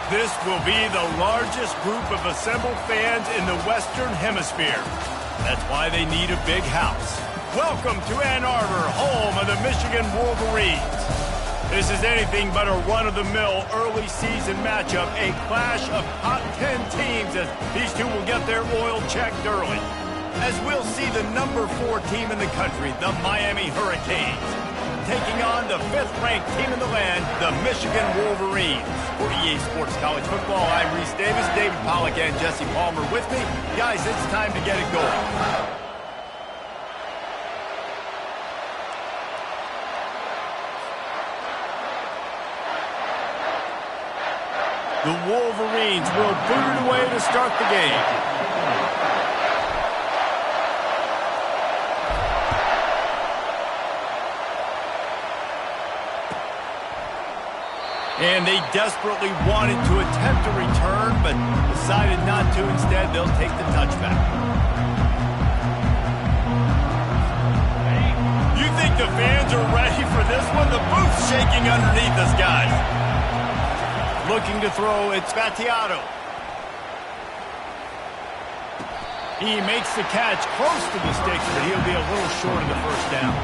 This will be the largest group of assembled fans in the Western Hemisphere. That's why they need a big house. Welcome to Ann Arbor, home of the Michigan Wolverines. This is anything but a run-of-the-mill early season matchup, a clash of top 10 teams as these two will get their oil checked early. As we'll see the number 4 team in the country, the Miami Hurricanes, taking on the 5th-ranked team in the land, the Michigan Wolverines. For EA Sports College Football, I'm Reese Davis, David Pollack, and Jesse Palmer with me. Guys, it's time to get it going. The Wolverines will boot it away to start the game. And they desperately wanted to attempt a return, but decided not to. Instead, they'll take the touchback. You think the fans are ready for this one? The booth's shaking underneath us, guys. Looking to throw, it's Battiato. He makes the catch close to the sticks, but he'll be a little short of the first down.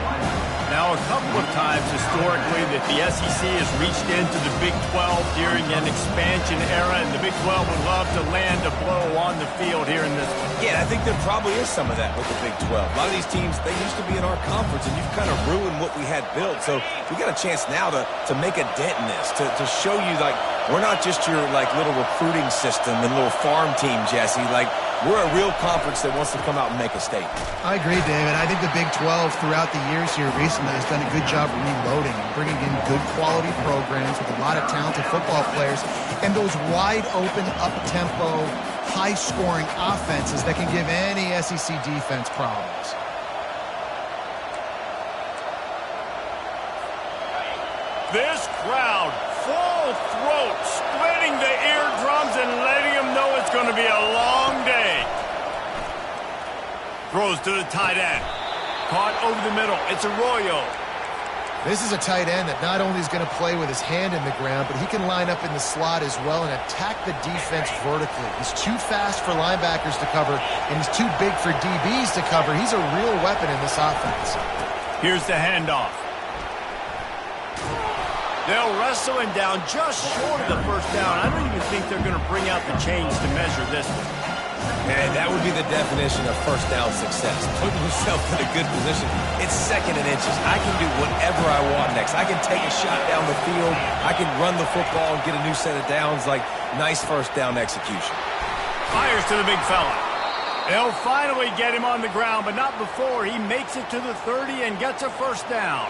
Now, a couple of times historically that the SEC has reached into the Big 12 during an expansion era, and the Big 12 would love to land a blow on the field here in this one. Yeah, I think there probably is some of that with the Big 12. A lot of these teams, they used to be in our conference, and you've kind of ruined what we had built. So we got a chance now to make a dent in this, to show you, like, we're not just your, like, little recruiting system and little farm team, Jesse. Like, we're a real conference that wants to come out and make a statement. I agree, David. I think the Big 12 throughout the years here recently has done a good job reloading and bringing in good quality programs with a lot of talented football players and those wide open, up-tempo, high-scoring offenses that can give any SEC defense problems. This crowd, full throat, splitting the eardrums and letting them know it's going to be a long day. Throws to the tight end. Caught over the middle. It's Arroyo. This is a tight end that not only is going to play with his hand in the ground, but he can line up in the slot as well and attack the defense vertically. He's too fast for linebackers to cover, and he's too big for DBs to cover. He's a real weapon in this offense. Here's the handoff. They'll wrestle him down just short of the first down. I don't even think they're going to bring out the chains to measure this one. And that would be the definition of first down success. Putting yourself in a good position. It's 2nd and inches. I can do whatever I want next. I can take a shot down the field. I can run the football and get a new set of downs. Like, nice first down execution. Fires to the big fella. They'll finally get him on the ground, but not before he makes it to the 30 and gets a first down.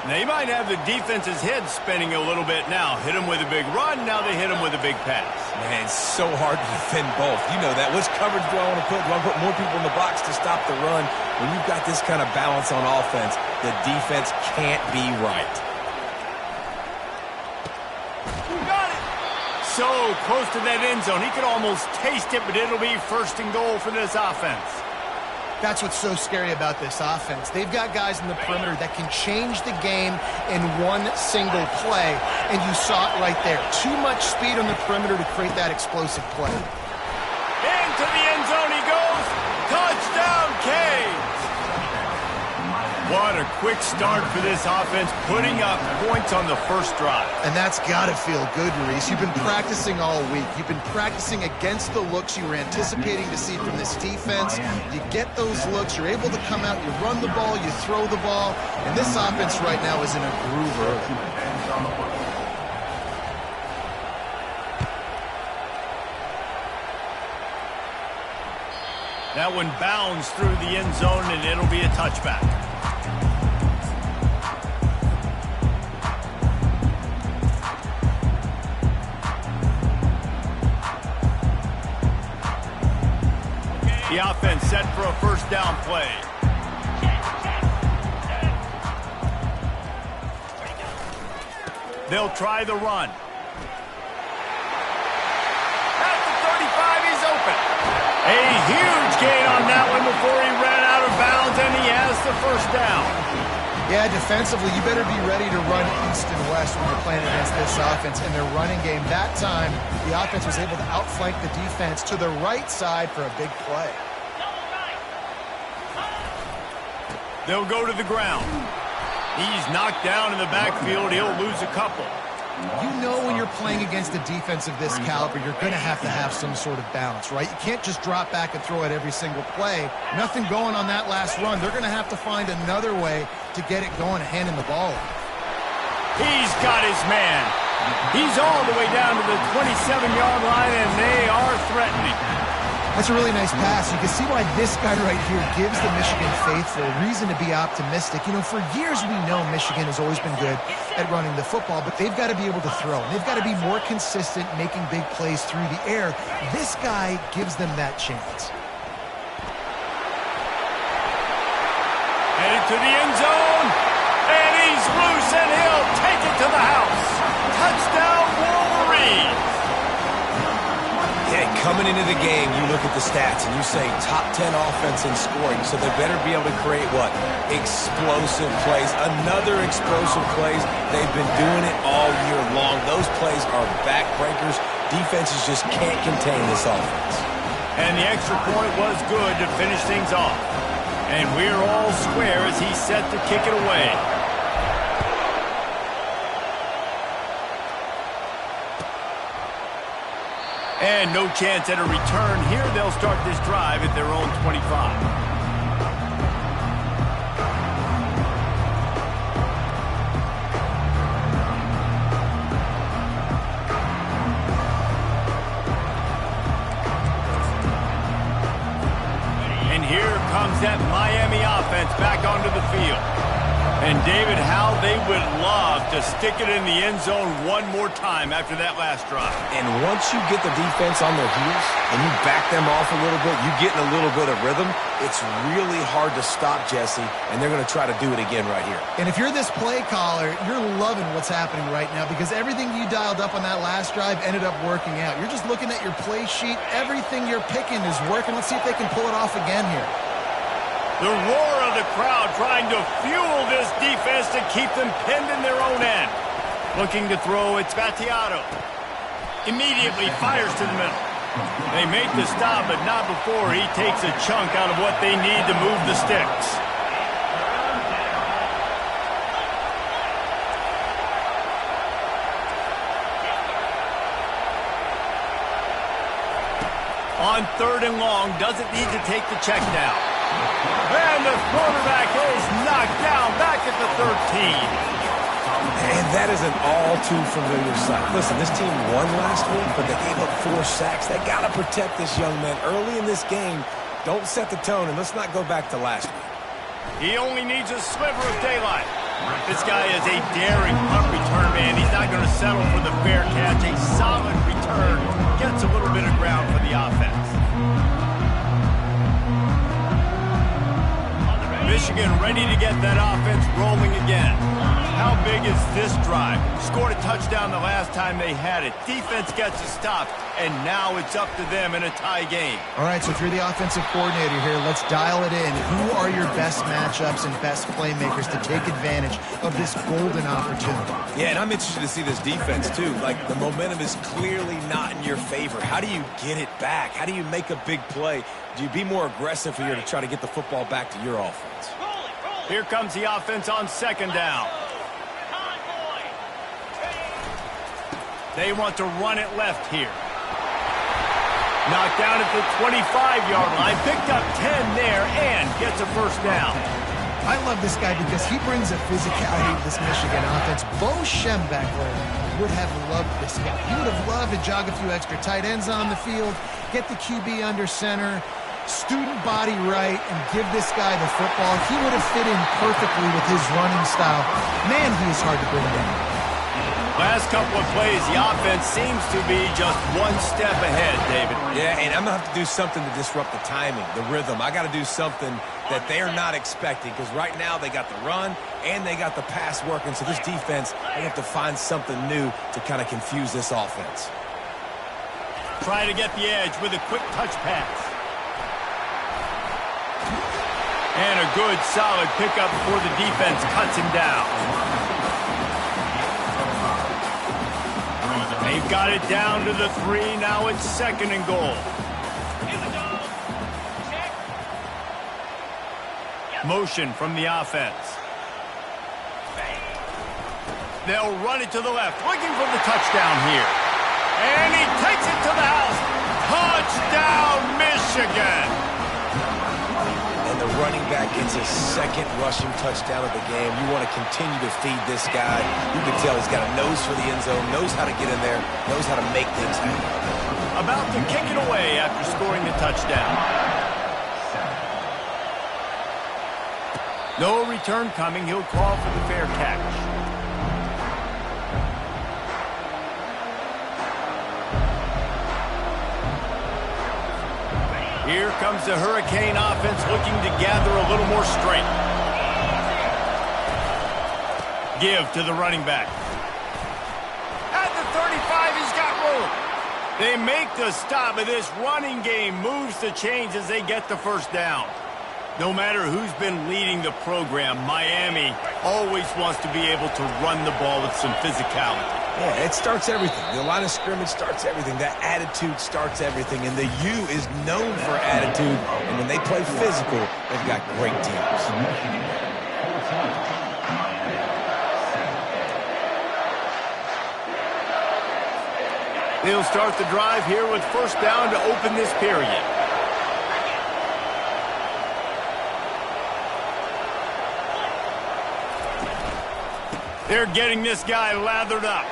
They might have the defense's head spinning a little bit now. Hit him with a big run, now they hit him with a big pass. Man, it's so hard to defend both. You know that. Which coverage do I want to put? Do I put more people in the box to stop the run? When you've got this kind of balance on offense, the defense can't be right. Got it! So close to that end zone. He could almost taste it, but it'll be 1st and goal for this offense. That's what's so scary about this offense. They've got guys in the perimeter that can change the game in one single play, and you saw it right there. Too much speed on the perimeter to create that explosive play. Into the end zone he goes. Touchdown, Canes! What a quick start for this offense, putting up points on the first drive. And that's got to feel good, Maurice. You've been practicing all week. You've been practicing against the looks you were anticipating to see from this defense. You get those looks, you're able to come out, you run the ball, you throw the ball, and this offense right now is in a groove early. That one bounds through the end zone, and it'll be a touchback. The offense set for a first down play. They'll try the run. At the 35, he's open. A huge gain on that one before he ran out of bounds, and he has the first down. Yeah, defensively, you better be ready to run east and west when you're playing against this offense. In their running game, that time, the offense was able to outflank the defense to the right side for a big play. They'll go to the ground. He's knocked down in the backfield. He'll lose a couple. You know when you're playing against a defense of this caliber, you're going to have some sort of balance, right? You can't just drop back and throw it every single play. Nothing going on that last run. They're going to have to find another way to get it going, handing the ball off. He's got his man. He's all the way down to the 27-yard line, and they are threatening. That's a really nice pass. You can see why this guy right here gives the Michigan faithful reason to be optimistic. You know, for years we know Michigan has always been good at running the football, but they've got to be able to throw. They've got to be more consistent making big plays through the air. This guy gives them that chance. Headed to the end zone, and he's loose, and he'll take it to the house. Touchdown, Wolverines. Yeah, coming into the game, you look at the stats and you say top 10 offense in scoring, so they better be able to create what? Explosive plays. Another explosive plays. They've been doing it all year long. Those plays are backbreakers. Defenses just can't contain this offense. And the extra point was good to finish things off. And we're all square as he's set to kick it away. And no chance at a return here. They'll start this drive at their own 25. And here comes that Miami offense back onto the field. And, David, how they would love to stick it in the end zone one more time after that last drive. And once you get the defense on their heels and you back them off a little bit, you get in a little bit of rhythm, it's really hard to stop, Jesse, and they're going to try to do it again right here. And if you're this play caller, you're loving what's happening right now because everything you dialed up on that last drive ended up working out. You're just looking at your play sheet. Everything you're picking is working. Let's see if they can pull it off again here. The roar of the crowd trying to fuel this defense to keep them pinned in their own end. Looking to throw, it's Battiato. Immediately fires to the middle. They make the stop, but not before he takes a chunk out of what they need to move the sticks. On 3rd and long, doesn't need to take the check down. And the quarterback is knocked down back at the 13. And that is an all-too-familiar sight. Listen, this team won last week, but they gave up 4 sacks. They got to protect this young man early in this game. Don't set the tone, and let's not go back to last week. He only needs a sliver of daylight. This guy is a daring punt return man. He's not going to settle for the fair catch. A solid return gets a little bit of ground for the offense. Michigan ready to get that offense rolling again. How big is this drive? Scored a touchdown the last time they had it. Defense gets a stop, and now it's up to them in a tie game. All right, so if you're the offensive coordinator here, let's dial it in. Who are your best matchups and best playmakers to take advantage of this golden opportunity? Yeah, and I'm interested to see this defense, too. Like, the momentum is clearly not in your favor. How do you get it back? How do you make a big play? Do you be more aggressive here to try to get the football back to your offense? Here comes the offense on 2nd down. They want to run it left here. Knocked down at the 25-yard line. Picked up 10 there and gets a 1st down. I love this guy because he brings a physicality to this Michigan offense. Bo Schembechler would have loved this guy. He would have loved to jog a few extra tight ends on the field, get the QB under center, student body right, and give this guy the football. He would have fit in perfectly with his running style. Man, he is hard to bring down. Last couple of plays, the offense seems to be just one step ahead, David. Yeah, and I'm going to have to do something to disrupt the timing, the rhythm. I got to do something that they're not expecting because right now they got the run and they got the pass working. So this defense, they have to find something new to kind of confuse this offense. Try to get the edge with a quick touch pass. And a good, solid pickup before the defense cuts him down. They've got it down to the 3. Now it's 2nd and goal. Motion from the offense. They'll run it to the left, looking for the touchdown here. And he takes it to the house. Touchdown, Michigan! And the running back gets his 2nd rushing touchdown of the game. You want to continue to feed this guy. You can tell he's got a nose for the end zone, knows how to get in there, knows how to make things happen. About to kick it away after scoring the touchdown. No return coming. He'll call for the fair catch. Here comes the Hurricane offense looking to gather a little more strength. Give to the running back. At the 35, he's got room. They make the stop, but this running game moves the chains as they get the first down. No matter who's been leading the program, Miami always wants to be able to run the ball with some physicality. Yeah, it starts everything. The line of scrimmage starts everything. That attitude starts everything. And the U is known for attitude. And when they play physical, they've got great teams. They'll start the drive here with first down to open this period. They're getting this guy lathered up.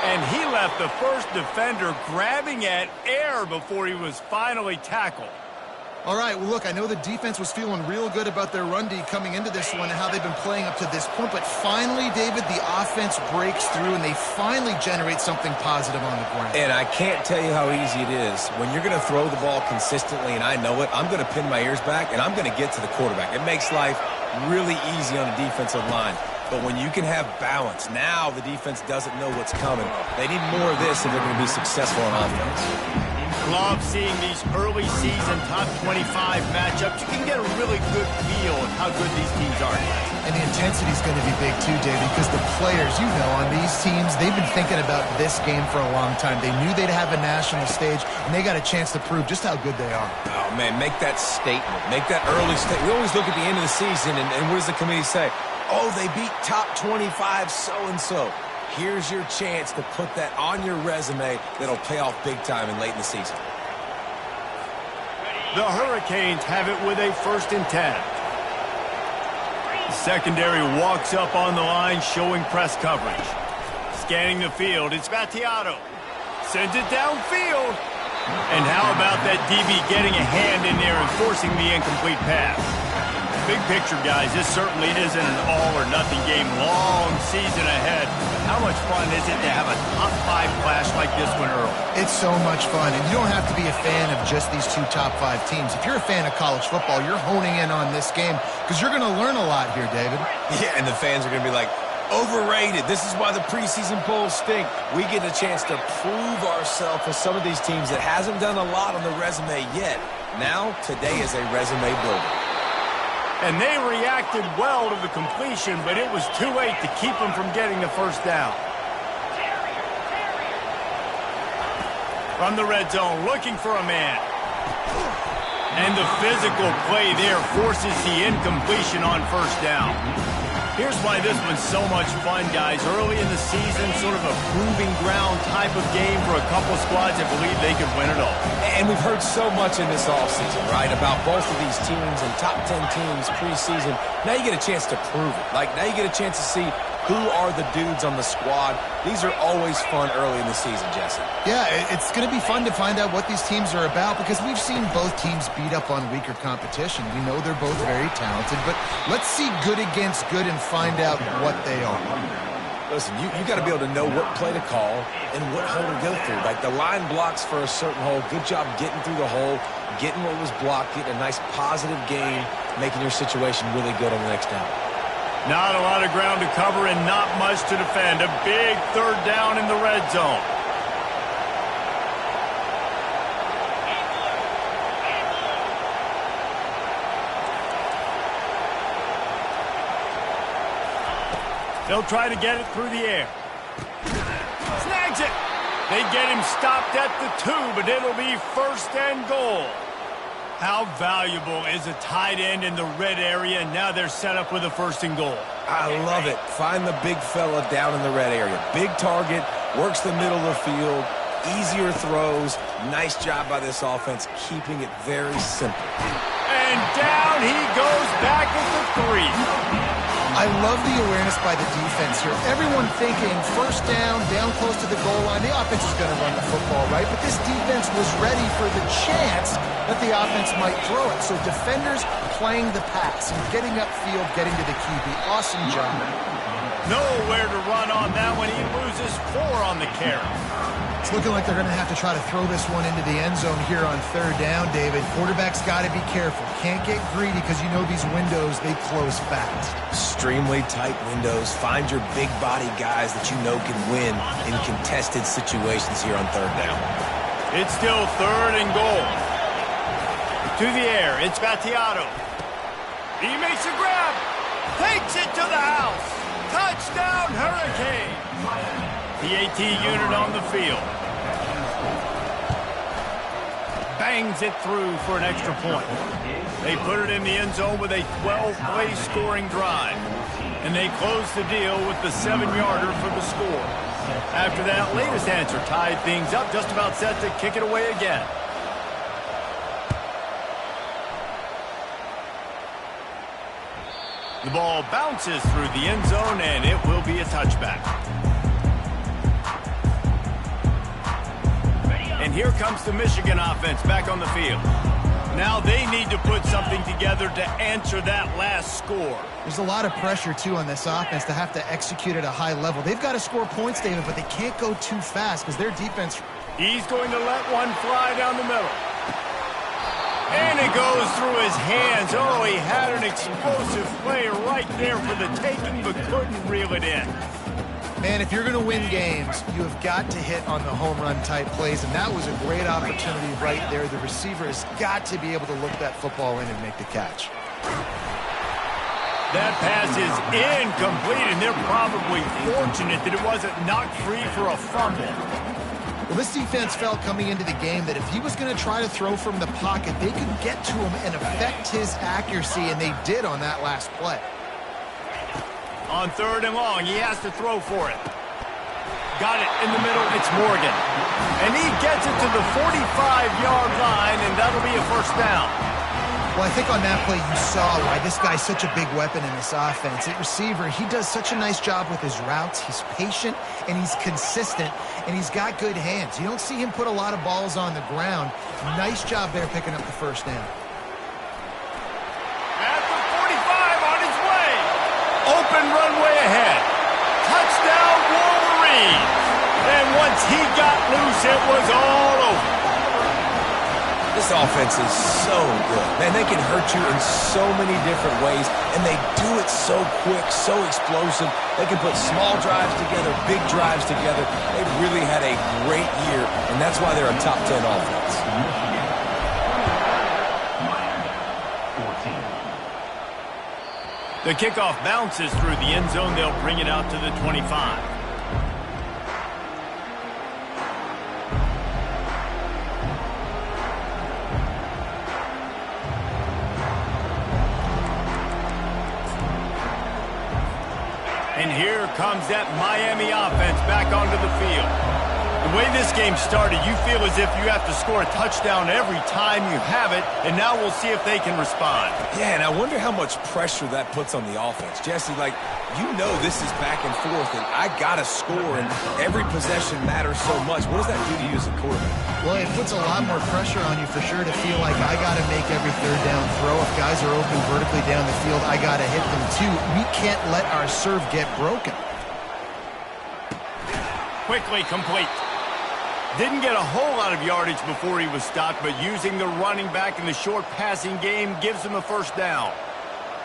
And he left the first defender grabbing at air before he was finally tackled. All right, well, look, I know the defense was feeling real good about their run D coming into this one and how they've been playing up to this point. But finally, David, the offense breaks through and they finally generate something positive on the ground. And I can't tell you how easy it is. When you're going to throw the ball consistently, and I know it, I'm going to pin my ears back and I'm going to get to the quarterback. It makes life really easy on the defensive line. But when you can have balance, now the defense doesn't know what's coming. They need more of this if they're going to be successful on offense. Love seeing these early season top 25 matchups. You can get a really good feel of how good these teams are. And the intensity is going to be big too, David, because the players, you know, on these teams, they've been thinking about this game for a long time. They knew they'd have a national stage, and they got a chance to prove just how good they are. Oh, man, make that statement. Make that early statement. We always look at the end of the season, and what does the committee say? Oh, they beat top 25 so-and-so. Here's your chance to put that on your resume that'll pay off big time and late in the season. The Hurricanes have it with a 1st and 10. The secondary walks up on the line, showing press coverage. Scanning the field, it's Battiato. Sends it downfield. And how about that DB getting a hand in there and forcing the incomplete pass? Big picture, guys, this certainly isn't an all-or-nothing game. Long season ahead. How much fun is it to have a top 5 clash like this one early? It's so much fun, and you don't have to be a fan of just these 2 top 5 teams. If you're a fan of college football, you're honing in on this game because you're going to learn a lot here, David. Yeah, and the fans are going to be like, overrated. This is why the preseason polls stink. We get a chance to prove ourselves with some of these teams that hasn't done a lot on the resume yet. Now, today is a resume builder. And they reacted well to the completion, but it was too late to keep them from getting the first down. From the red zone, looking for a man. And the physical play there forces the incompletion on first down. Here's why this one's so much fun, guys. Early in the season, sort of a proving ground type of game for a couple squads that believe they could win it all. And we've heard so much in this offseason, right, about both of these teams and top 10 teams preseason. Now you get a chance to prove it. Like, now you get a chance to see who are the dudes on the squad. These are always fun early in the season, Jesse. Yeah, it's going to be fun to find out what these teams are about because we've seen both teams beat up on weaker competition. We know they're both very talented, but let's see good against good and find out what they are. Listen, you got to be able to know what play to call and what hole to go through. Like the line blocks for a certain hole. Good job getting through the hole, getting what was blocked, getting a nice positive gain, making your situation really good on the next down. Not a lot of ground to cover and not much to defend. A big 3rd down in the red zone. They'll try to get it through the air. Snags it. They get him stopped at the 2, but it'll be 1st and goal. How valuable is a tight end in the red area, and now they're set up with a 1st and goal. I love it. Find the big fella down in the red area. Big target, works the middle of the field, easier throws. Nice job by this offense, keeping it very simple. And down he goes back at the 3. I love the awareness by the defense here. Everyone thinking 1st down close to the goal line. The offense is going to run the football, right? But this defense was ready for the chance that the offense might throw it. So defenders playing the pass and getting upfield, getting to the QB. Awesome job. Nowhere to run on that one. He loses 4 on the carry. It's looking like they're going to have to try to throw this one into the end zone here on 3rd down, David. Quarterback's got to be careful. Can't get greedy because you know these windows, they close fast. Extremely tight windows. Find your big body guys that you know can win in contested situations here on 3rd down. It's still 3rd and goal. To the air, it's Battiato. He makes a grab. Takes it to the house. Touchdown, Hurricane. The AT unit on the field. Bangs it through for an extra point. They put it in the end zone with a 12-play scoring drive. And they close the deal with the 7-yarder for the score. After that latest answer tied things up, just about set to kick it away again. The ball bounces through the end zone, and it will be a touchback. And here comes the Michigan offense back on the field. Now they need to put something together to answer that last score. There's a lot of pressure, too, on this offense to have to execute at a high level. They've got to score points, David, but they can't go too fast because their defense... He's going to let one fly down the middle. And it goes through his hands. Oh, he had an explosive play right there for the taking, but couldn't reel it in. Man, if you're going to win games, you have got to hit on the home run type plays, and that was a great opportunity right there. The receiver has got to be able to look that football in and make the catch. That pass is incomplete, and they're probably fortunate that it wasn't knocked free for a fumble. Well, this defense felt coming into the game that if he was going to try to throw from the pocket, they could get to him and affect his accuracy, and they did on that last play. On 3rd and long, he has to throw for it. Got it in the middle, it's Morgan. And he gets it to the 45-yard line, and that'll be a 1st down. Well, I think on that play you saw why this guy's such a big weapon in this offense. At receiver, he does such a nice job with his routes. He's patient, and he's consistent, and he's got good hands. You don't see him put a lot of balls on the ground. Nice job there picking up the 1st down. At the 45 on his way. Open runway ahead. Touchdown, Wolverines. And once he got loose, it was all over. This offense is so good. Man, they can hurt you in so many different ways, and they do it so quick, so explosive. They can put small drives together, big drives together. They've really had a great year, and that's why they're a top 10 offense. The kickoff bounces through the end zone. They'll bring it out to the 25. And here comes that Miami offense back onto the field. The way this game started, you feel as if you have to score a touchdown every time you have it, and now we'll see if they can respond. Yeah, and I wonder how much pressure that puts on the offense. Jesse, like, you know this is back and forth, and I got to score, and every possession matters so much. What does that do to you as a quarterback? Well, it puts a lot more pressure on you for sure to feel like I got to make every 3rd down throw. If guys are open vertically down the field, I got to hit them too. We can't let our serve get broken. Quickly complete. Didn't get a whole lot of yardage before he was stopped, but using the running back in the short passing game gives him a 1st down.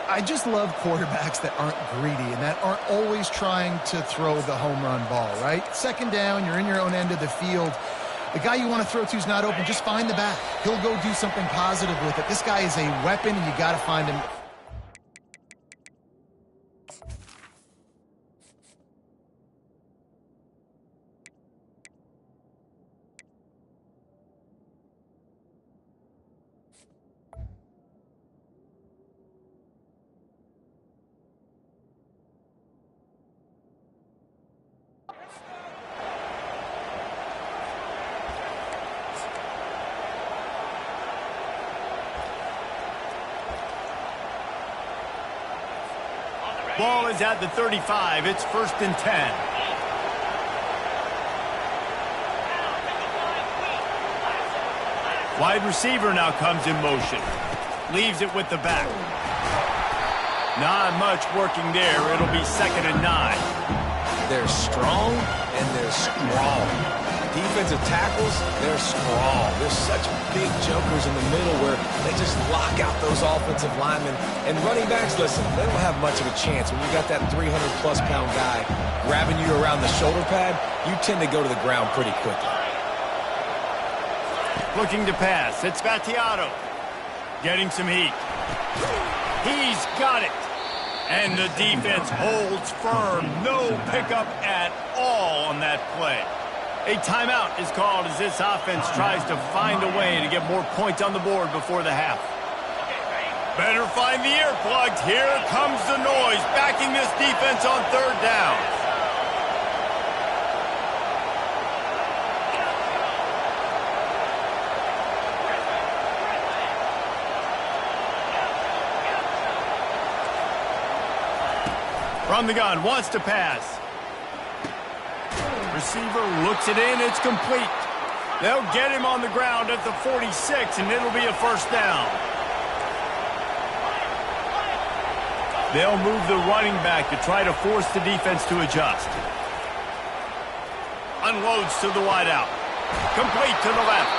I just love quarterbacks that aren't greedy and that aren't always trying to throw the home run ball, right? 2nd down, you're in your own end of the field. The guy you want to throw to is not open. Just find the back. He'll go do something positive with it. This guy is a weapon, and you got to find him. Ball is at the 35. It's 1st and 10. Wide receiver now comes in motion. Leaves it with the back. Not much working there. It'll be 2nd and 9. They're strong and they're strong. Defensive tackles, they're strong. There's such big jokers in the middle where they just lock out those offensive linemen. And running backs, listen, they don't have much of a chance. When you got that 300-plus pound guy grabbing you around the shoulder pad, you tend to go to the ground pretty quickly. Looking to pass. It's Battiato. Getting some heat. He's got it. And the defense holds firm. No pickup at all on that play. A timeout is called as this offense tries to find a way to get more points on the board before the half. Better find the earplugs. Here comes the noise, backing this defense on 3rd down. From the gun, wants to pass. Receiver looks it in, it's complete. They'll get him on the ground at the 46, and it'll be a 1st down. They'll move the running back to try to force the defense to adjust. Unloads to the wideout. Complete to the left.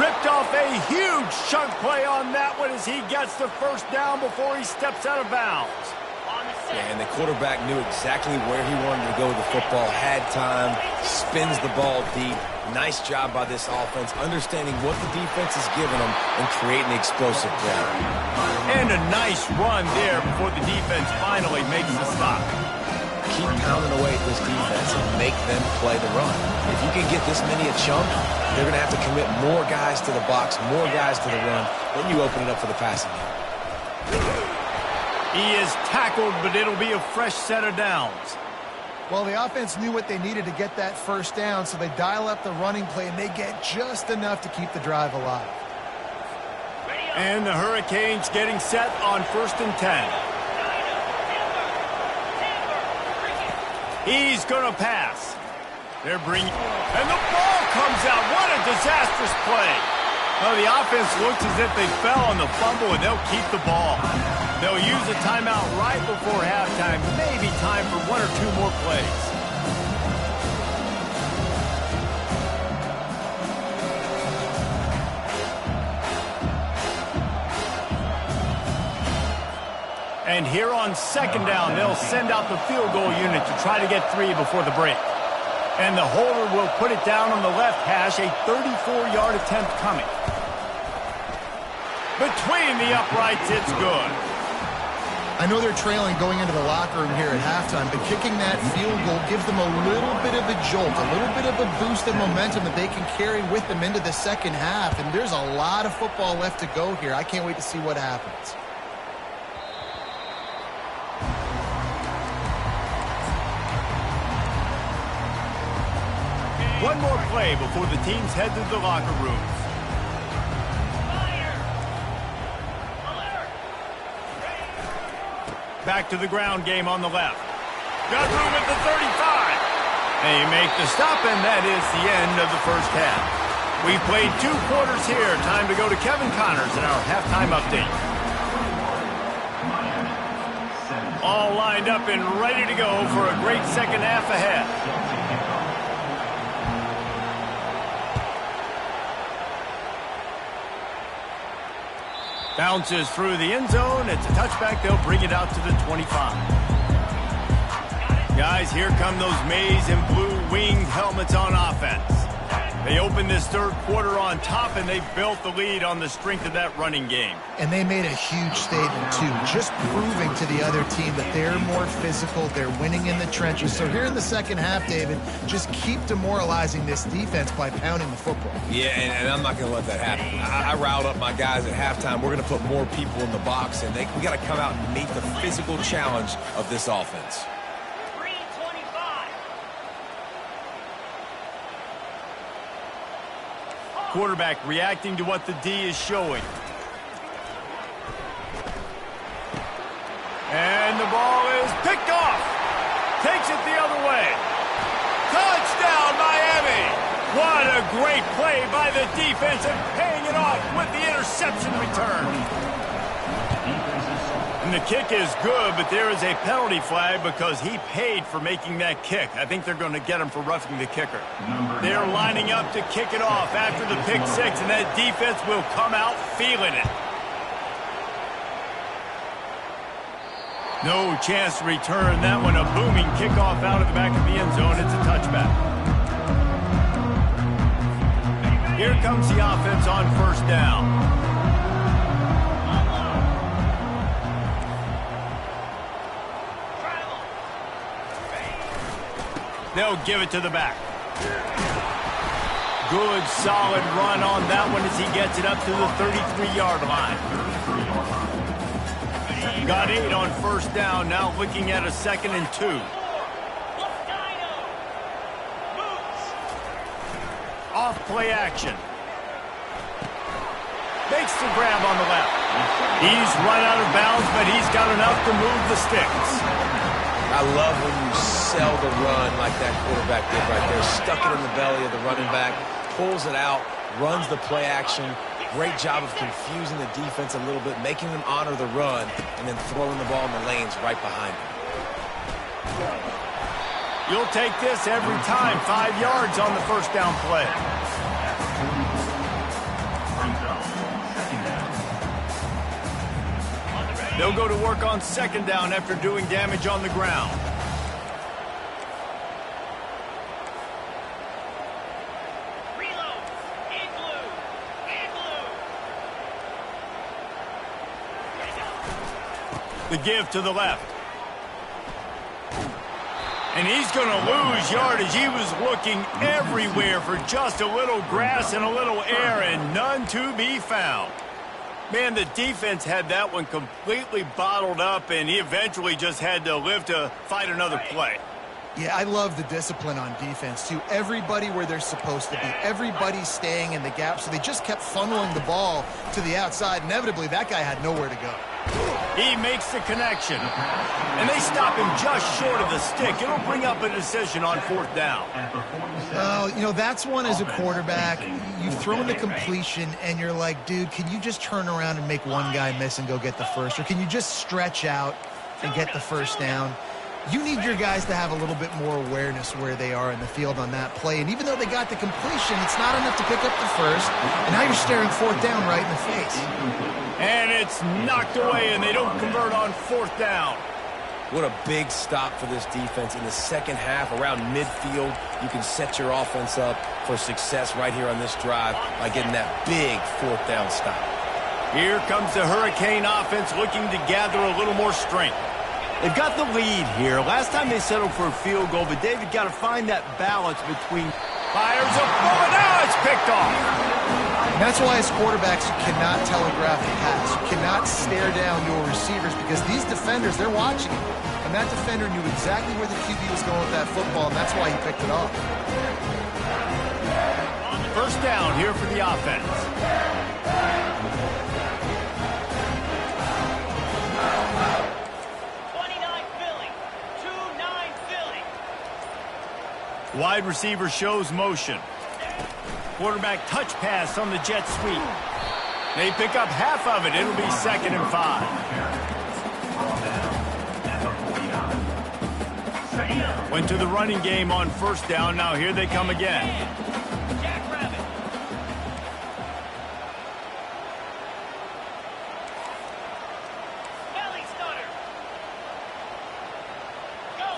Ripped off a huge chunk play on that one as he gets the 1st down before he steps out of bounds. Yeah, and the quarterback knew exactly where he wanted to go with the football, had time, spins the ball deep. Nice job by this offense, understanding what the defense is giving them and creating the explosive play. And a nice run there before the defense finally makes the stop. Keep pounding away at this defense and make them play the run. If you can get this many a chunk, they're going to have to commit more guys to the box, more guys to the run. Then you open it up for the passing game. He is tackled, but it'll be a fresh set of downs. Well, the offense knew what they needed to get that 1st down, so they dial up the running play, and they get just enough to keep the drive alive. And the Hurricanes getting set on 1st and 10. He's going to pass. They're bringing... And the ball comes out. What a disastrous play. Oh, the offense looks as if they fell on the fumble, and they'll keep the ball. They'll use a timeout right before halftime. Maybe time for 1 or 2 more plays. And here on 2nd down, they'll send out the field goal unit to try to get 3 before the break. And the holder will put it down on the left hash, a 34-yard attempt coming. Between the uprights, it's good. I know they're trailing going into the locker room here at halftime, but kicking that field goal gives them a little bit of a jolt, a little bit of a boost of momentum that they can carry with them into the 2nd half. And there's a lot of football left to go here. I can't wait to see what happens. One more play before the teams head to the locker rooms. Back to the ground game on the left. Got room at the 35. They make the stop, and that is the end of the 1st half. We've played 2 quarters here. Time to go to Kevin Connors in our halftime update. All lined up and ready to go for a great 2nd half ahead. Bounces through the end zone. It's a touchback. They'll bring it out to the 25. Guys, here come those maize and blue winged helmets on offense. They opened this 3rd quarter on top, and they built the lead on the strength of that running game. And they made a huge statement, too, just proving to the other team that they're more physical, they're winning in the trenches. So here in the 2nd half, David, just keep demoralizing this defense by pounding the football. Yeah, and I'm not going to let that happen. I riled up my guys at halftime. We're going to put more people in the box, and we got to come out and meet the physical challenge of this offense. Quarterback reacting to what the D is showing. And the ball is Picked off. Takes it the other way. Touchdown, Miami. What a great play by the defense and paying it off with the interception return. And the kick is good, but there is a penalty flag because he paid for making that kick. I think they're going to get him for roughing the kicker. They're lining up to kick it off after the pick six, and that defense will come out feeling it. No chance to return that one. A booming kickoff out of the back of the end zone. It's a touchback. Here comes the offense on first down. They'll give it to the back. Good, solid run on that one as he gets it up to the 33-yard line. Got 8 on first down, now looking at a 2nd and 2. Off play action. Makes the grab on the left. He's run out of bounds, but he's got enough to move the sticks. I love when you sell the run like that quarterback did right there. Stuck it in the belly of the running back, pulls it out, runs the play action. Great job of confusing the defense a little bit, making them honor the run, and then throwing the ball in the lanes right behind him. You'll take this every time. 5 yards on the first down play. They'll go to work on second down after doing damage on the ground. Reload. In blue. In blue. The give to the left. And he's going to lose yardage. He was looking everywhere for just a little grass and a little air, and none to be found. Man, the defense had that one completely bottled up, and he eventually just had to live to fight another play. Yeah, I love the discipline on defense, too. Everybody where they're supposed to be. Everybody's staying in the gap, so they just kept funneling the ball to the outside. Inevitably, that guy had nowhere to go. He makes the connection, and they stop him just short of the stick. It'll bring up a decision on fourth down. Well, you know, that's one as a quarterback. You've thrown the completion, and you're like, dude, can you just turn around and make one guy miss and go get the first? Or can you just stretch out and get the first down? You need your guys to have a little bit more awareness where they are in the field on that play. And even though they got the completion, it's not enough to pick up the first. And now you're staring fourth down right in the face. And it's knocked away, and they don't convert on fourth down. What a big stop for this defense. In the second half, around midfield, you can set your offense up for success right here on this drive by getting that big fourth down stop. Here comes the Hurricane offense looking to gather a little more strength. They've got the lead here. Last time they settled for a field goal, but David got to find that balance between fires a bullet. Now it's picked off. And that's why as quarterbacks, you cannot telegraph the pass. You cannot stare down your receivers because these defenders, they're watching you. And that defender knew exactly where the QB was going with that football, and that's why he picked it off. First down here for the offense. Wide receiver shows motion. Quarterback touch pass on the jet sweep. They pick up half of it. It'll be 2nd and 5. Went to the running game on first down. Now here they come again.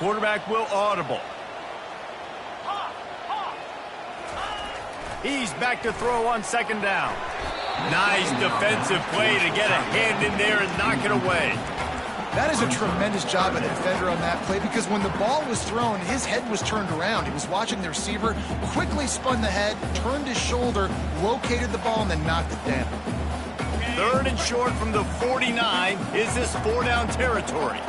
Quarterback will audible. He's back to throw on second down. Nice defensive play to get a hand in there and knock it away. That is a tremendous job of the defender on that play because when the ball was thrown, his head was turned around. He was watching the receiver, quickly spun the head, turned his shoulder, located the ball, and then knocked it down. 3rd and short from the 49. Is this 4-down territory?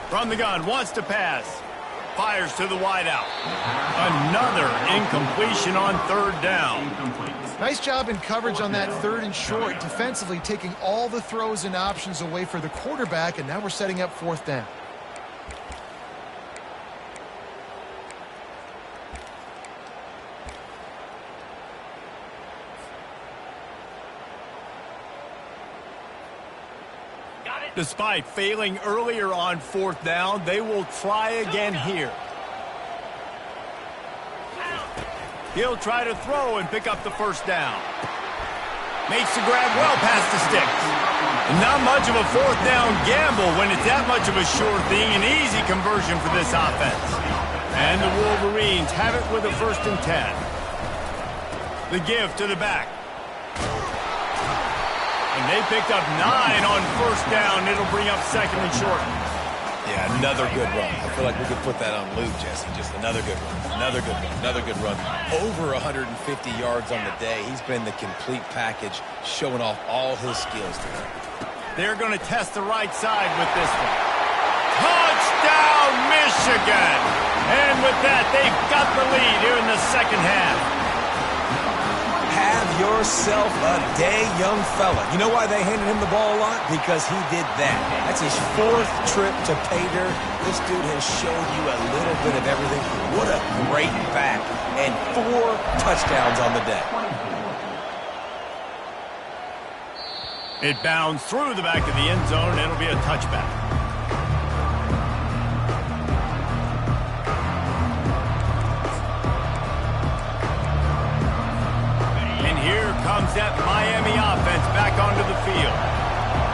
From the gun, wants to pass. Fires to the wideout. Another incompletion on 3rd down. Nice job in coverage on that 3rd and short, defensively taking all the throws and options away for the quarterback, and now we're setting up 4th down. Despite failing earlier on 4th down, they will try again here. He'll try to throw and pick up the 1st down. Makes the grab well past the sticks. Not much of a 4th down gamble when it's that much of a sure thing. An easy conversion for this offense. And the Wolverines have it with a 1st and 10. The give to the back. And they picked up 9 on 1st down. It'll bring up 2nd and short. Yeah, another good run. I feel like we could put that on loop, Jesse. Just another good run, another good run, another good run. Over 150 yards on the day. He's been the complete package, showing off all his skills today. They're going to test the right side with this one. Touchdown, Michigan! And with that, they've got the lead here in the 2nd half. Have yourself a day, young fella. You know why they handed him the ball a lot? Because he did that. That's his 4th trip to pay dirt. This dude has shown you a little bit of everything. What a great back. And 4 touchdowns on the day. It bounds through the back of the end zone. It'll be a touchback. Comes that Miami offense back onto the field.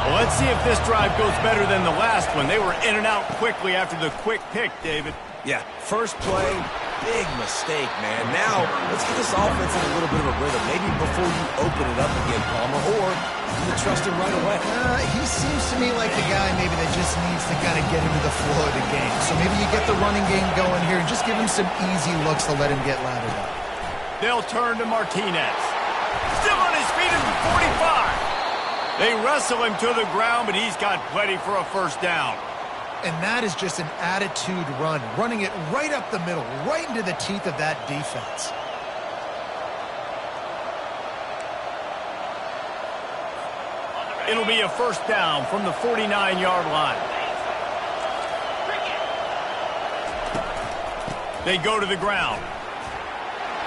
Well, let's see if this drive goes better than the last one. They were in and out quickly after the quick pick, David. Yeah, first play, big mistake, man. Now, let's get this offense in a little bit of a rhythm. Maybe before you open it up again, Palmer, or you trust him right away. He seems to me like the guy maybe that just needs to kind of get into the flow of the game. So maybe you get the running game going here and just give him some easy looks to let him get lathered up. They'll turn to Martinez. Still on his feet at the 45. They wrestle him to the ground, but he's got plenty for a 1st down. And that is just an attitude run, running it right up the middle, right into the teeth of that defense. It'll be a 1st down from the 49-yard line. They go to the ground.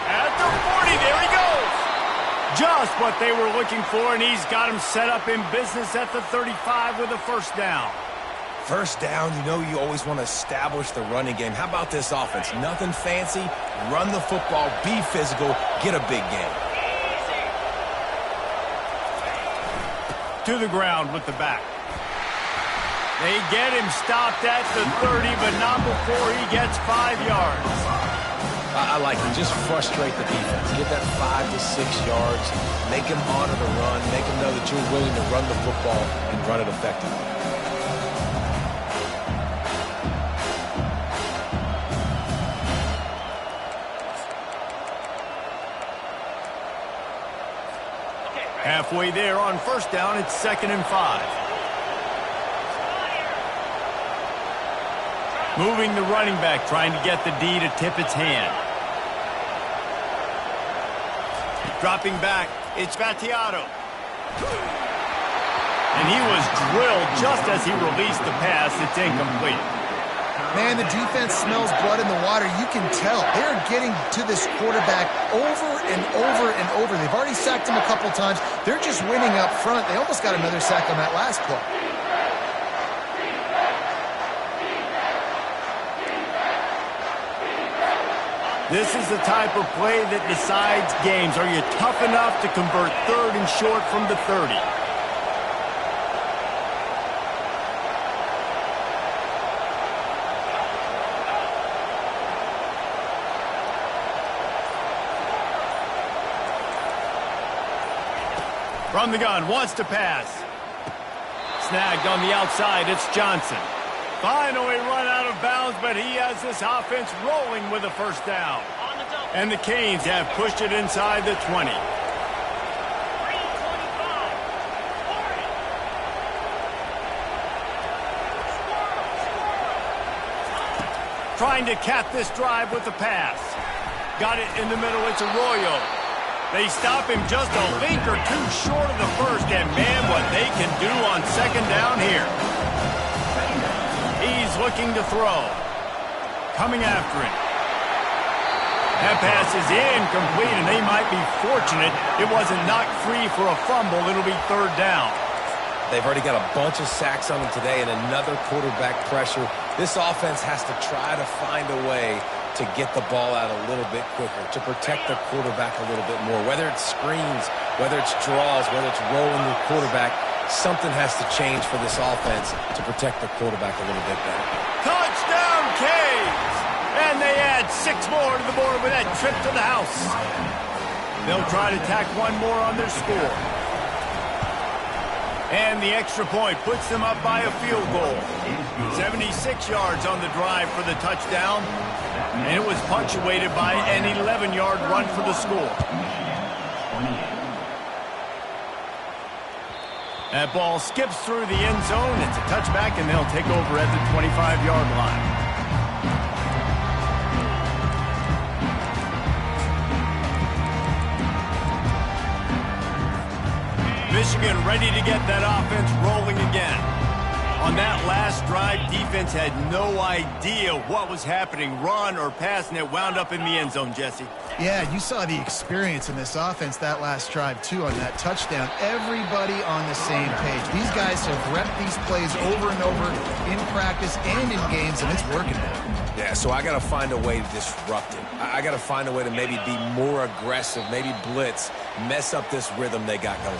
At the 40, there he goes. Just what they were looking for, and he's got him set up in business at the 35 with a 1st down. 1st down, you know you always want to establish the running game. How about this offense? Nothing fancy. Run the football, be physical, get a big game. To the ground with the back. They get him stopped at the 30, but not before he gets 5 yards. I like it. Just frustrate the defense. Get that 5 to 6 yards. Make them honor the run. Make them know that you're willing to run the football and run it effectively. Halfway there on 1st down, it's 2nd and 5. Moving the running back, trying to get the D to tip its hand. Dropping back, it's Vattiato. And he was drilled just as he released the pass. It's incomplete. Man, the defense smells blood in the water. You can tell. They're getting to this quarterback over and over and over. They've already sacked him a couple times. They're just winning up front. They almost got another sack on that last play. This is the type of play that decides games. Are you tough enough to convert 3rd and short from the 30? From the gun, wants to pass. Snagged on the outside, it's Johnson. Finally run out of bounds, but he has this offense rolling with a 1st down. And the Canes have pushed it inside the 20. Trying to cap this drive with the pass. Got it in the middle, it's Arroyo. They stop him just a link or two short of the first, and man, what they can do on second down here. He's looking to throw. Coming after him. That pass is incomplete, and they might be fortunate it wasn't knocked free for a fumble. It'll be third down. They've already got a bunch of sacks on them today and another quarterback pressure. This offense has to try to find a way to get the ball out a little bit quicker, to protect the quarterback a little bit more. Whether it's screens, whether it's draws, whether it's rolling the quarterback, something has to change for this offense to protect the quarterback a little bit better. Touchdown, Caves! And they add 6 more to the board with that trip to the house. They'll try to tack one more on their score. And the extra point puts them up by a field goal. 76 yards on the drive for the touchdown. And it was punctuated by an 11-yard run for the score. That ball skips through the end zone. It's a touchback, and they'll take over at the 25-yard line. Michigan ready to get that offense rolling again. On that last drive, defense had no idea what was happening, run or pass, and it wound up in the end zone, Jesse. Yeah, you saw the experience in this offense that last drive, too, on that touchdown. Everybody on the same page. These guys have repped these plays over and over in practice and in games, and it's working now. Yeah, so I got to find a way to disrupt it. I got to find a way to maybe be more aggressive, maybe blitz, mess up this rhythm they got going.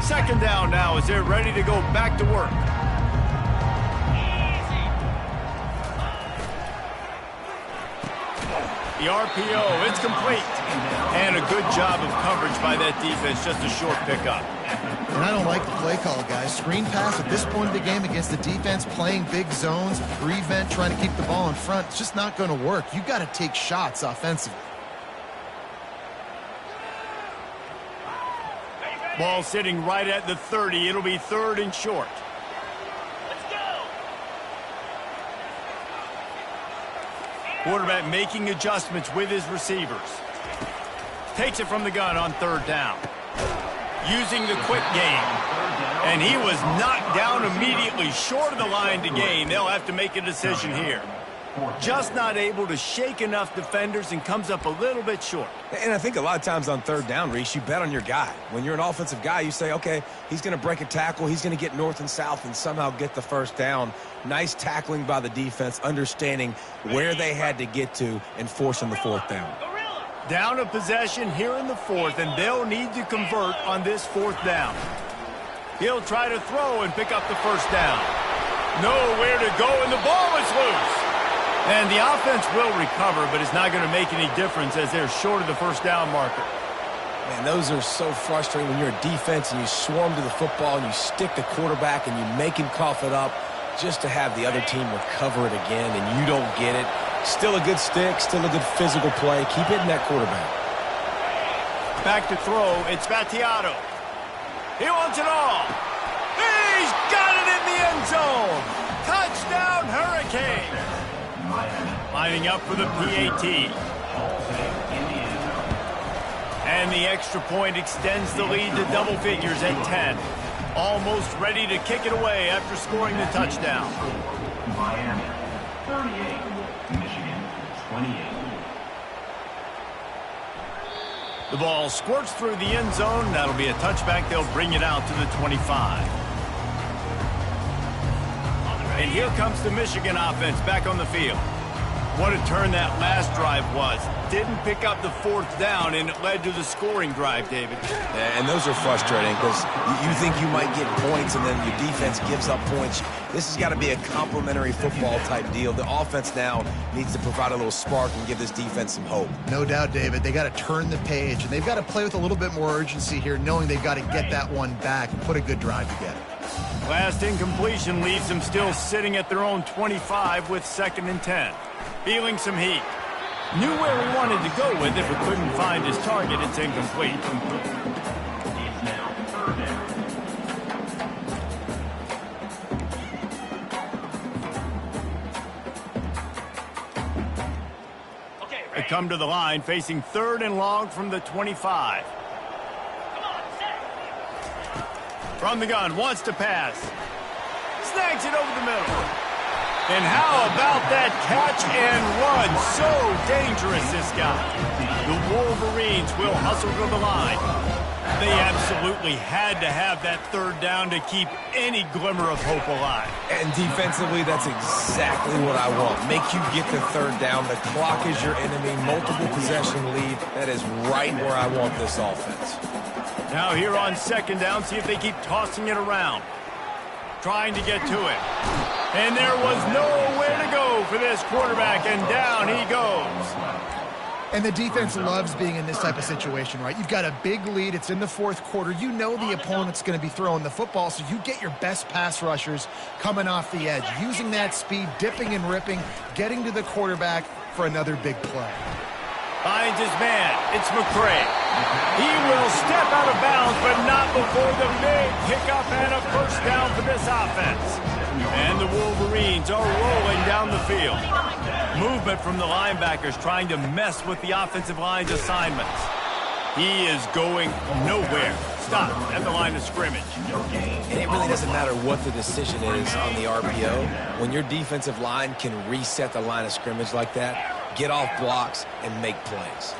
Second down now as they're ready to go back to work. The RPO, it's complete. And a good job of coverage by that defense, just a short pickup. And I don't like the play call, guys. Screen pass at this point of the game against the defense, playing big zones, prevent, trying to keep the ball in front. It's just not going to work. You've got to take shots offensively. Ball sitting right at the 30. It'll be third and short. Let's go. Quarterback making adjustments with his receivers. Takes it from the gun on third down. Using the quick game. And he was knocked down immediately short of the line to gain. They'll have to make a decision here. Just not able to shake enough defenders and comes up a little bit short. And I think a lot of times on third down, Reese, you bet on your guy. When you're an offensive guy, you say, okay, he's going to break a tackle, he's going to get north and south and somehow get the first down. Nice tackling by the defense, understanding where they had to get to and forcing the fourth down. Down a possession here in the fourth, and they'll need to convert on this fourth down. He'll try to throw and pick up the first down. Nowhere to go, and the ball is loose. And the offense will recover, but it's not going to make any difference as they're short of the first down marker. Man, those are so frustrating when you're a defense and you swarm to the football and you stick the quarterback and you make him cough it up just to have the other team recover it again and you don't get it. Still a good stick, still a good physical play. Keep hitting that quarterback. Back to throw, it's Battiato. He wants it all. He's got it in the end zone. Touchdown, Hurricane. Lining up for the PAT. And the extra point extends the lead to double figures at 10. Almost ready to kick it away after scoring the touchdown. Miami, 38. Michigan, 28. The ball squirts through the end zone. That'll be a touchback. They'll bring it out to the 25. And here comes the Michigan offense back on the field. What a turn that last drive was. Didn't pick up the fourth down, and it led to the scoring drive, David. Yeah, and those are frustrating because you think you might get points and then your defense gives up points. This has got to be a complementary football type deal. The offense now needs to provide a little spark and give this defense some hope. No doubt, David. They got to turn the page, and they've got to play with a little bit more urgency here, knowing they've got to get that one back and put a good drive together. Last incompletion leaves them still sitting at their own 25 with 2nd and 10. Feeling some heat. Knew where he wanted to go with. If he couldn't find his target, it's incomplete. come to the line, facing 3rd and long from the 25. Come on, set. From the gun, wants to pass. Snags it over the middle. And how about that catch and run? So dangerous, this guy. The Wolverines will hustle to the line. They absolutely had to have that 3rd down to keep any glimmer of hope alive. And defensively, that's exactly what I want. Make you get the 3rd down. The clock is your enemy. Multiple possession lead. That is right where I want this offense. Now here on 2nd down, see if they keep tossing it around. Trying to get to it. And there was nowhere to go for this quarterback, and down he goes. And the defense loves being in this type of situation, right? You've got a big lead. It's in the 4th quarter. You know the opponent's going to be throwing the football, so you get your best pass rushers coming off the edge, using that speed, dipping and ripping, getting to the quarterback for another big play. Finds his man. It's McCray. He will step out of bounds, but not before the big pickup and a 1st down for this offense. And the Wolverines are rolling down the field. Movement from the linebackers trying to mess with the offensive line's assignments. He is going nowhere. Stop at the line of scrimmage. And it really doesn't matter what the decision is on the RPO. When your defensive line can reset the line of scrimmage like that, get off blocks and make plays.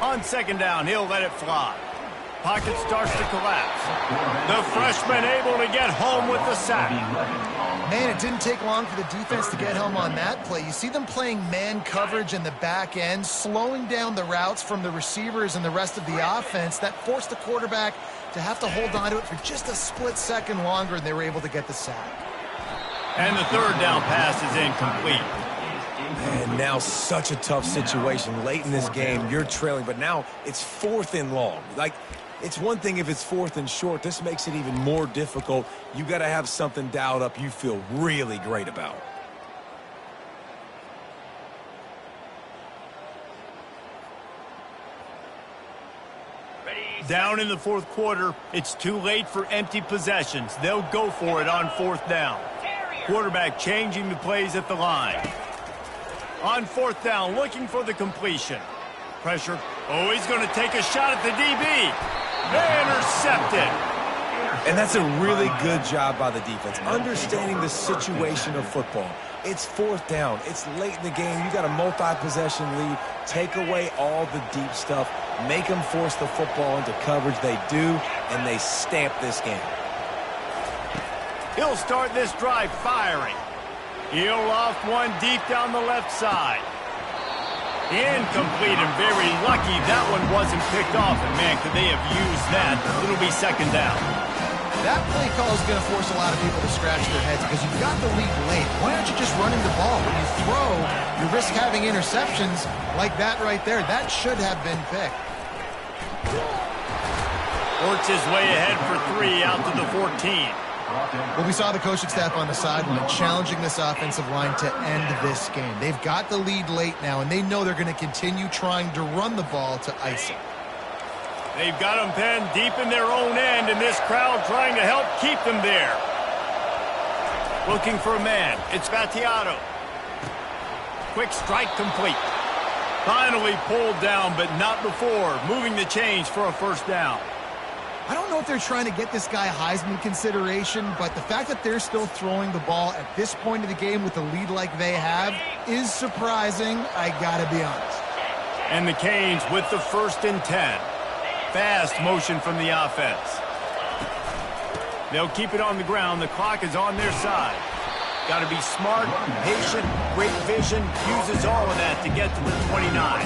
On 2nd down, he'll let it fly. Pocket starts to collapse. The freshman able to get home with the sack. Man, it didn't take long for the defense to get home on that play. You see them playing man coverage in the back end, slowing down the routes from the receivers and the rest of the offense. That forced the quarterback to have to hold on to it for just a split second longer, and they were able to get the sack. And the 3rd down pass is incomplete. And now such a tough situation. Late in this game, you're trailing, but now it's 4th and long. Like, it's one thing if it's 4th and short. This makes it even more difficult. You got to have something dialed up you feel really great about. Down in the 4th quarter, it's too late for empty possessions. They'll go for it on 4th down. Quarterback changing the plays at the line. On 4th down, looking for the completion. Pressure. Oh, he's going to take a shot at the DB. Intercepted. And that's a really good job by the defense, understanding the situation of football. It's 4th down. It's late in the game. You got a multi-possession lead. Take away all the deep stuff. Make them force the football into coverage. They do, and they stamp this game. He'll start this drive firing. He'll loft one deep down the left side. Incomplete, and very lucky that one wasn't picked off. And, man, could they have used that? It'll be 2nd down. That play call is going to force a lot of people to scratch their heads because you've got the lead late. Why aren't you just running the ball? When you throw, you risk having interceptions like that right there. That should have been picked. Works his way ahead for 3 out to the 14. Well, we saw the coaching staff on the sideline challenging this offensive line to end this game. They've got the lead late now, and they know they're going to continue trying to run the ball to ice it. They've got them pinned deep in their own end, and this crowd trying to help keep them there. Looking for a man. It's Battiato. Quick strike complete. Finally pulled down, but not before. Moving the chains for a 1st down. I don't know if they're trying to get this guy Heisman consideration, but the fact that they're still throwing the ball at this point of the game with a lead like they have is surprising, I gotta be honest. And the Canes with the 1st and 10. Fast motion from the offense. They'll keep it on the ground. The clock is on their side. Got to be smart, patient, great vision. Uses all of that to get to the 29.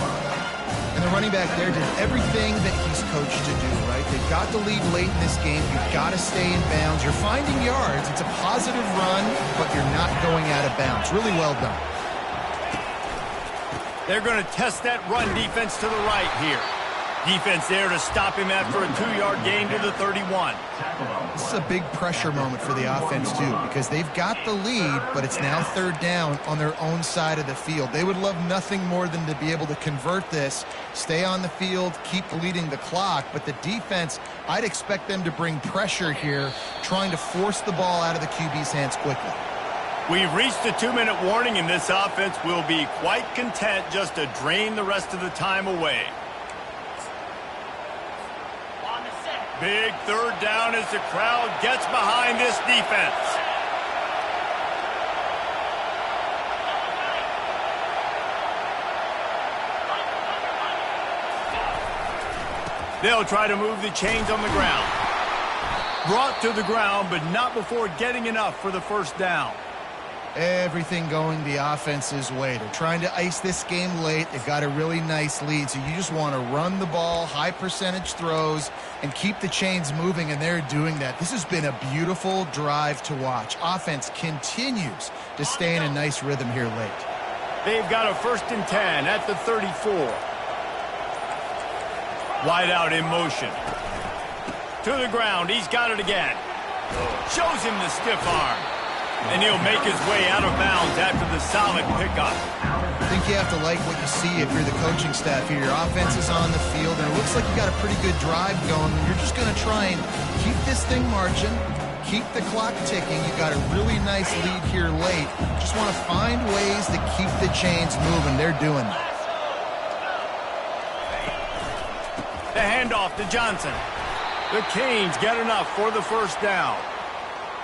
And the running back there did everything that he's coached to do, right? They've got the lead late in this game. You've got to stay in bounds. You're finding yards. It's a positive run, but you're not going out of bounds. Really well done. They're going to test that run defense to the right here. Defense there to stop him after a 2-yard gain to the 31. This is a big pressure moment for the offense, too, because they've got the lead, but it's now 3rd down on their own side of the field. They would love nothing more than to be able to convert this, stay on the field, keep bleeding the clock, but the defense, I'd expect them to bring pressure here, trying to force the ball out of the QB's hands quickly. We've reached the 2-minute warning, and this offense will be quite content just to drain the rest of the time away. On the set. Big third down as the crowd gets behind this defense. They'll try to move the chains on the ground. Brought to the ground, but not before getting enough for the first down. Everything going the offense's way. They're trying to ice this game late. They've got a really nice lead, so you just want to run the ball, high percentage throws, and keep the chains moving, and they're doing that. This has been a beautiful drive to watch. Offense continues to stay in a nice rhythm here late. They've got a 1st and 10 at the 34. Wide out in motion. To the ground, he's got it again. Shows him the stiff arm. And he'll make his way out of bounds after the solid pickup. I think you have to like what you see if you're the coaching staff here. Your offense is on the field, and it looks like you got a pretty good drive going. You're just going to try and keep this thing marching, keep the clock ticking. You got a really nice lead here late. Just want to find ways to keep the chains moving. They're doing that. The handoff to Johnson. The Canes get enough for the first down.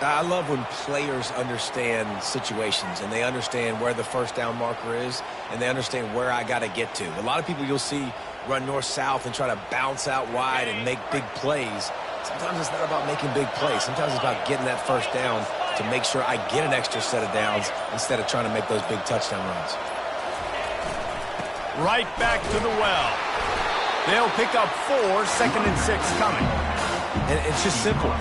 I love when players understand situations and they understand where the first down marker is and they understand where I got to get to. A lot of people you'll see run north-south and try to bounce out wide and make big plays. Sometimes it's not about making big plays. Sometimes it's about getting that first down to make sure I get an extra set of downs instead of trying to make those big touchdown runs. Right back to the well. They'll pick up 4, 2nd and 6 coming. And it's just simple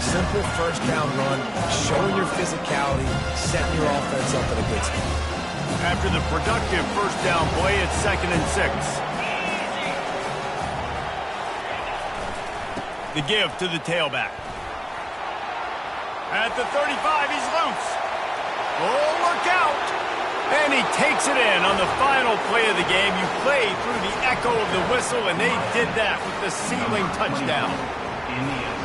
first down run, showing your physicality, setting your offense up at a good spot. After the productive first down play, it's 2nd and 6. The give to the tailback. At the 35, he's loose. Oh, look out! And he takes it in on the final play of the game. You played through the echo of the whistle, and they did that with the ceiling touchdown.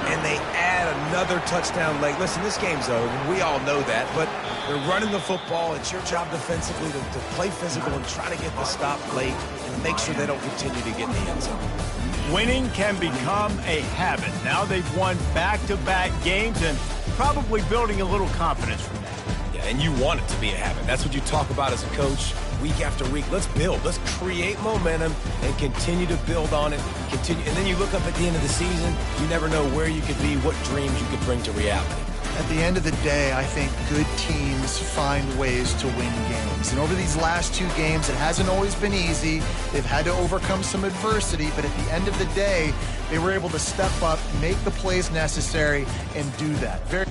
And they add another touchdown late. Listen, this game's over. We all know that. But they're running the football. It's your job defensively to play physical and try to get the stop late and make sure they don't continue to get in the end zone. Winning can become a habit. Now they've won back-to-back games and probably building a little confidence from that. Yeah, and you want it to be a habit. That's what you talk about as a coach week after week. Let's build. Let's create momentum and continue to build on it. Continue, and then you look up at the end of the season, you never know where you could be, what dreams you could bring to reality. At the end of the day, I think good teams find ways to win games. And over these last 2 games, it hasn't always been easy. They've had to overcome some adversity, but at the end of the day, they were able to step up, make the plays necessary, and do that. Very